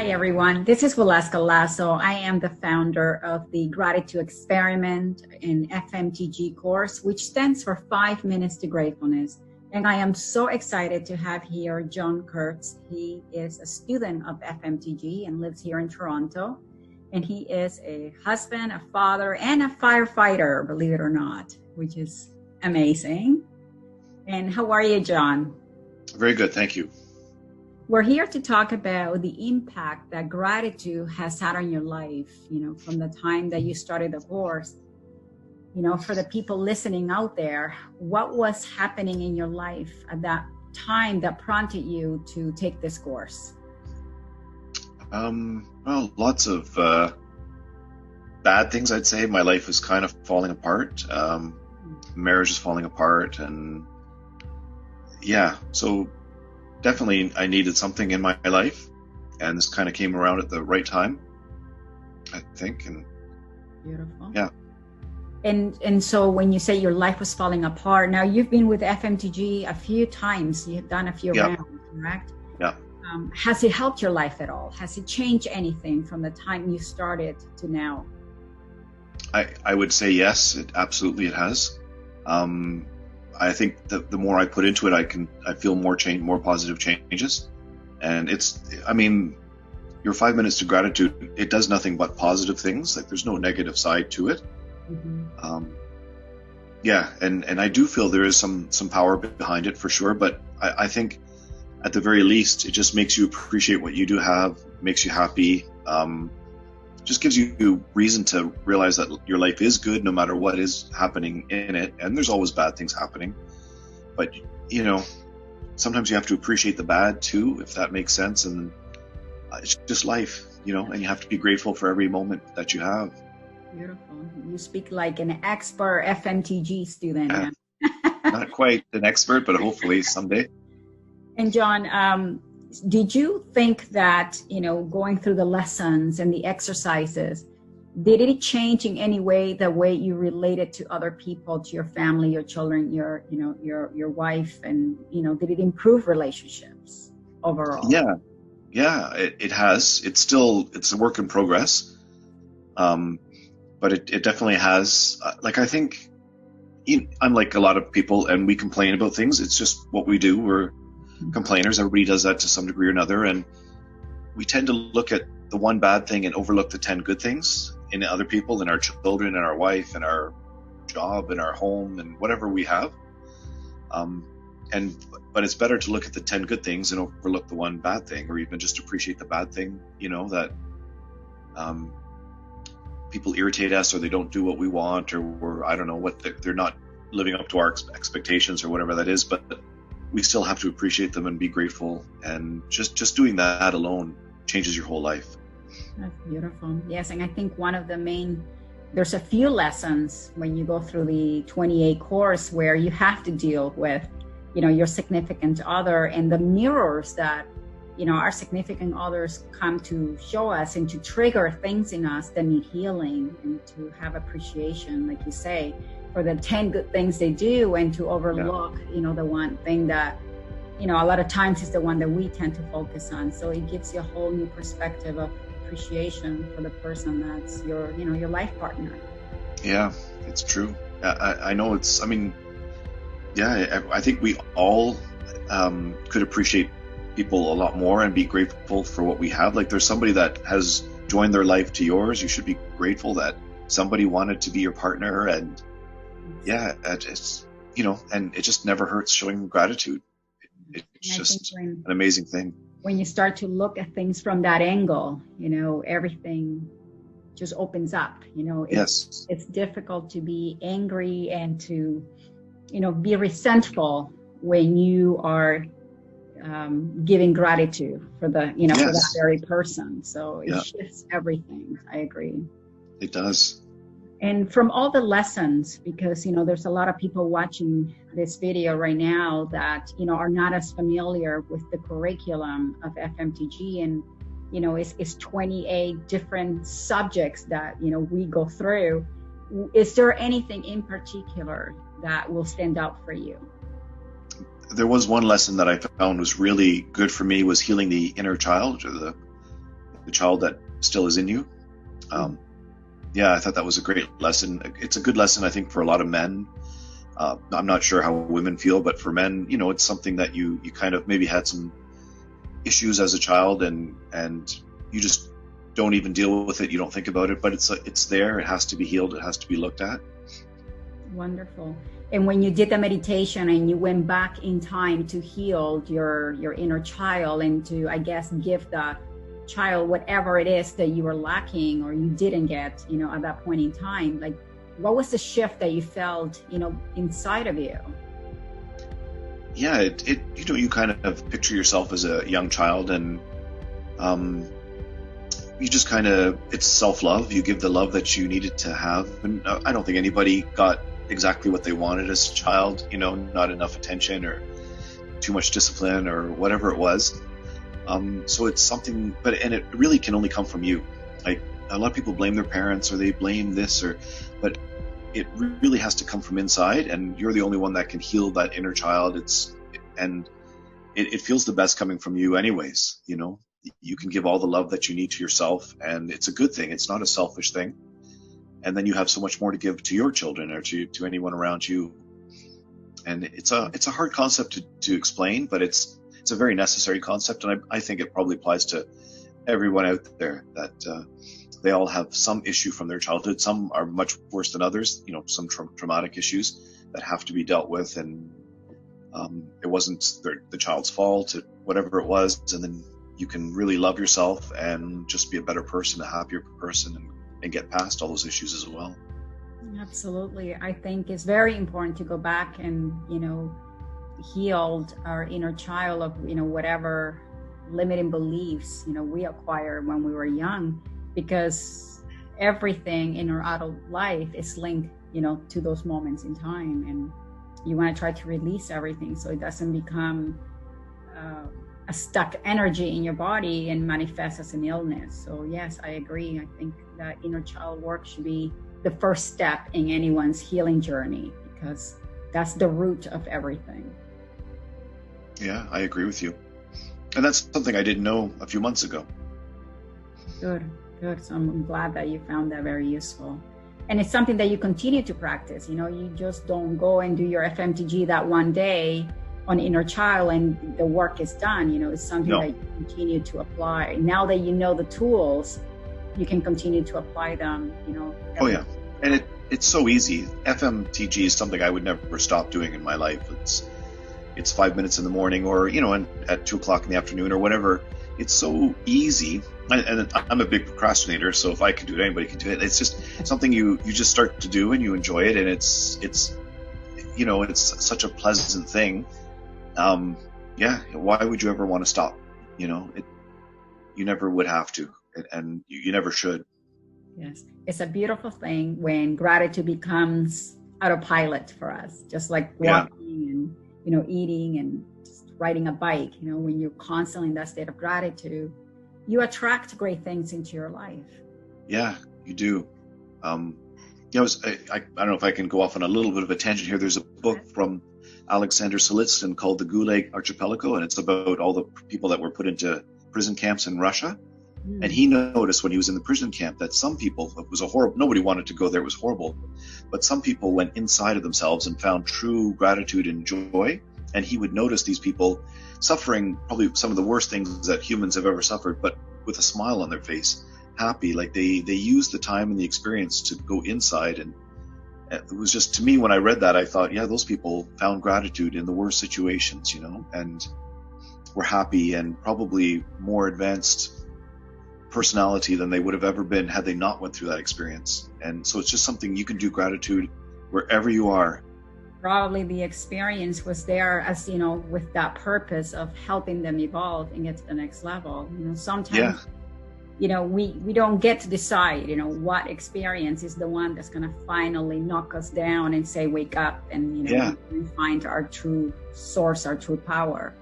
Hi, everyone. This is Waleuska Lazo. I am the founder of the Gratitude Experiment in FMTG course, which stands for 5 Minutes to Gratefulness. And I am so excited to have here John Kurtz. He is a student of FMTG and lives here in Toronto. And he is a husband, a father, and a firefighter, believe it or not, which is amazing. And how are you, John? Very good, thank you. We're here to talk about the impact that gratitude has had on your life, from the time that you started the course. For the people listening out there, what was happening in your life at that time that prompted you to take this course? Well, lots of bad things, I'd say. My life was kind of falling apart. Marriage is falling apart, and so definitely I needed something in my life, and this kind of came around at the right time, I think. And beautiful. Yeah. And so when you say your life was falling apart, now you've been with FMTG a few times. You've done a few rounds, correct? Yeah. Has it helped your life at all? Has it changed anything from the time you started to now? I would say yes, it has. I think that the more I put into it, I feel more positive changes. And your 5 minutes to gratitude, it does nothing but positive things. Like, there's no negative side to it. Mm-hmm. And I do feel there is some power behind it for sure. But I think at the very least, it just makes you appreciate what you do have, makes you happy. Just gives you reason to realize that your life is good no matter what is happening in it. And there's always bad things happening. But, sometimes you have to appreciate the bad too, if that makes sense. And it's just life, and you have to be grateful for every moment that you have. Beautiful. You speak like an expert FMTG student. Not quite an expert, but hopefully someday. And John, did you think that, going through the lessons and the exercises, did it change in any way the way you related to other people, to your family, your children, your wife, and, did it improve relationships overall? Yeah, it has. It's a work in progress. But it definitely has. I think, unlike a lot of people, and we complain about things, it's just what we do. We're complainers. Everybody does that to some degree or another, and we tend to look at the one bad thing and overlook the 10 good things in other people, in our children, and our wife, and our job, and our home, and whatever we have. But it's better to look at the 10 good things and overlook the one bad thing, or even just appreciate the bad thing. That people irritate us, or they don't do what we want, or I don't know what they're not living up to our expectations, or whatever that is. But we still have to appreciate them and be grateful, and just doing that alone changes your whole life. That's beautiful. Yes, and I think one of the there's a few lessons when you go through the 28 course where you have to deal with, your significant other, and the mirrors that, our significant others come to show us and to trigger things in us that need healing, and to have appreciation, like you say, for the 10 good things they do, and to overlook, the one thing that, a lot of times is the one that we tend to focus on. So it gives you a whole new perspective of appreciation for the person that's your life partner. Yeah, it's true. I know I think we all could appreciate people a lot more and be grateful for what we have. Like, there's somebody that has joined their life to yours. You should be grateful that somebody wanted to be your partner, and it's and it just never hurts showing gratitude. It's just an amazing thing. When you start to look at things from that angle, everything just opens up. It's difficult to be angry and to, be resentful when you are giving gratitude for the, for that very person. So it shifts everything. I agree. It does. And from all the lessons, because, there's a lot of people watching this video right now that, are not as familiar with the curriculum of FMTG, and, it's 28 different subjects that, we go through. Is there anything in particular that will stand out for you? There was one lesson that I found was really good for me, was healing the inner child, or the the child that still is in you. Yeah, I thought that was a great lesson. It's a good lesson, I think, for a lot of men. I'm not sure how women feel, but for men, it's something that you kind of maybe had some issues as a child, and you just don't even deal with it. You don't think about it, but it's there. It has to be healed. It has to be looked at. Wonderful. And when you did the meditation and you went back in time to heal your inner child and to, I guess, give the child whatever it is that you were lacking or you didn't get, at that point in time, like, what was the shift that you felt, inside of you? Yeah, you kind of picture yourself as a young child, and you just kind of, it's self-love. You give the love that you needed to have. And I don't think anybody got exactly what they wanted as a child, not enough attention or too much discipline or whatever it was. So it's something, and it really can only come from you. Like, a lot of people blame their parents or they blame this, but it really has to come from inside, and you're the only one that can heal that inner child. It feels the best coming from you anyways. You can give all the love that you need to yourself, and it's a good thing. It's not a selfish thing. And then you have so much more to give to your children or to anyone around you. And it's a hard concept to explain, but it's a very necessary concept. And I think it probably applies to everyone out there, that they all have some issue from their childhood. Some are much worse than others, some traumatic issues that have to be dealt with. And it wasn't the child's fault, whatever it was. And then you can really love yourself and just be a better person, a happier person, and get past all those issues as well. Absolutely. I think it's very important to go back and, healed our inner child of, whatever limiting beliefs, we acquired when we were young, because everything in our adult life is linked, to those moments in time. And you want to try to release everything so it doesn't become a stuck energy in your body and manifest as an illness. So yes, I agree. I think that inner child work should be the first step in anyone's healing journey, because that's the root of everything. Yeah, I agree with you. And that's something I didn't know a few months ago. Good. So I'm glad that you found that very useful. And it's something that you continue to practice. You just don't go and do your FMTG that one day on inner child and the work is done. It's something that you continue to apply. Now that you know the tools, you can continue to apply them, Oh yeah. And it's so easy. FMTG is something I would never stop doing in my life. It's 5 minutes in the morning, or, and at 2:00 in the afternoon or whatever. It's so easy. And I'm a big procrastinator, so if I can do it, anybody can do it. It's just something you just start to do and you enjoy it. And it's such a pleasant thing. Yeah. Why would you ever want to stop? You never would have to, and you never should. Yes. It's a beautiful thing when gratitude becomes autopilot for us, just like walking and, eating and just riding a bike. When you're constantly in that state of gratitude, you attract great things into your life. Yeah, you do. I don't know if I can go off on a little bit of a tangent here. There's a book from Alexander Solzhenitsyn called The Gulag Archipelago, and it's about all the people that were put into prison camps in Russia. And he noticed when he was in the prison camp that some people, nobody wanted to go there, it was horrible. But some people went inside of themselves and found true gratitude and joy. And he would notice these people suffering probably some of the worst things that humans have ever suffered, but with a smile on their face, happy, like they used the time and the experience to go inside. And it was just, to me, when I read that, I thought, yeah, those people found gratitude in the worst situations, and were happy and probably more advanced personality than they would have ever been had they not went through that experience. And so it's just something you can do gratitude wherever you are. Probably the experience was there as, with that purpose of helping them evolve and get to the next level. Sometimes, we don't get to decide, what experience is the one that's going to finally knock us down and say, wake up and, find our true source, our true power.